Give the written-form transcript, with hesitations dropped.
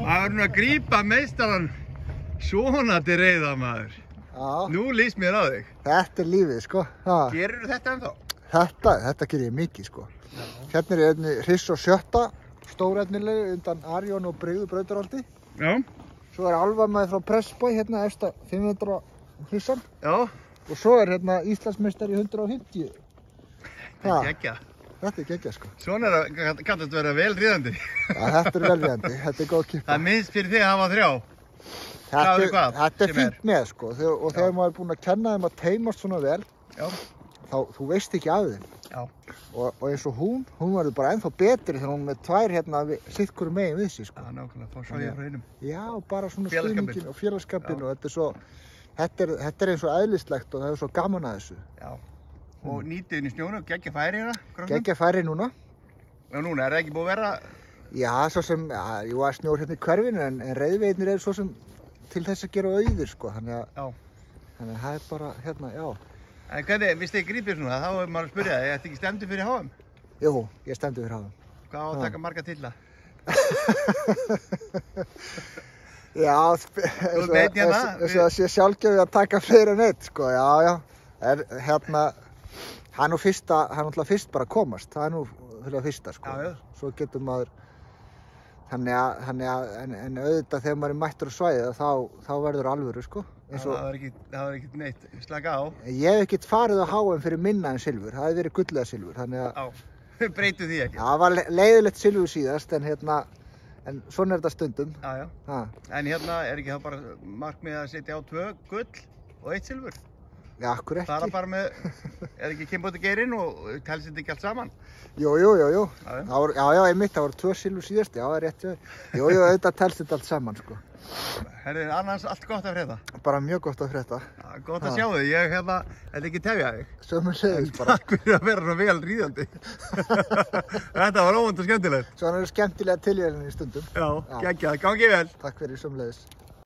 Maður að grípa meistarann svona til reiða, maður. Já. Nú líst mér á þig. Þetta lífið, sko. Gerirðu þetta ennþá? Þetta ger ég mikið, sko. Hérna einni hriss og sjötta, stórefnileg undan Arjón og Brygðu Brautarholti. Já. Svo Alva með frá Pressboy, hérna efsta 500 hrissan. Já. Og svo hérna Íslandsmeistari 150. Þetta er geggjað. Þetta er geggjað, sko. Svona kannast vera vel ríðandi. Já, þetta er vel ríðandi. Þetta er góð kippa. Það er minnst fyrir þig að hafa 3. Þetta er fínt með, sko. Og þegar maður er búinn að kenna þeim að teymast svona vel, já, þá þú veist ekki af þeim. Já. Og eins og hún verður bara ennþá betri þegar hún með 2 hérna sitt hverju megin við sig, sko. Já, nákvæmlega, fá svo ég frá hinum. Já, bara svona stuðningin og félagskapin og þetta er svo, þetta er eins og eðlislegt og það er svo gaman að þessu. Já. Og nýtið inn í snjónu, geggja færi hérna? Geggja færi núna. Já, núna, er það ekki búið að vera? Já, svo sem, jú, að snjór hérna í hverfinu en reiðveiðirnir eru svo sem til þess að gera auðir, sko, þannig að það er bara, hérna, já. En hvernig, viðst þið grípið svona, þá er maður að spyrja þig, ertu ekki stendur fyrir HM? Jú, ég stendur fyrir HM. Hvað á að taka marga titla? Já, eins og það sé sjálfgefið að taka fleiri en eitt, sko, já. Hérna, það er náttúrulega fyrst bara að komast, það er nú fyrir fyrsta, sko. Já. Svo getur maður, þannig að, en auðvitað þegar maður er mættur á svæðið, þá verður alvöru, sko. Það var ekkert neitt, slaka á. Ég hef ekkert farið á HM fyrir minna en silfur, það hefði verið gull eða silfur, þannig að... Já, breytu því ekki. Já, það var leiðilegt silfur síðast, en svona er þetta stundum. Já. En hérna er ekki þá bara markmið að setja á 2 gull og 1 silfur? Já, akkur ekki. Það er bara með, er ekki Kimbóti Geirinn og telst þetta ekki allt saman? Jú. Já, einmitt, það voru 2 silfur síðast, já, það er rétt. Jú, auðvitað telst þetta allt saman, sko. Herðu, annars allt gott að frétta? Bara mjög gott að frétta. Já, gott að sjá þig, ég hérna, ekki tefja þig. Sömuleiðis bara. Takk fyrir að vera svona vel ríðandi. Þetta var óvænt og skemmtilegt. Svona eru skemmtilega tilvíðanir í stundum. Já, geggjað, gangi vel. Takk fyrir, sömuleiðis.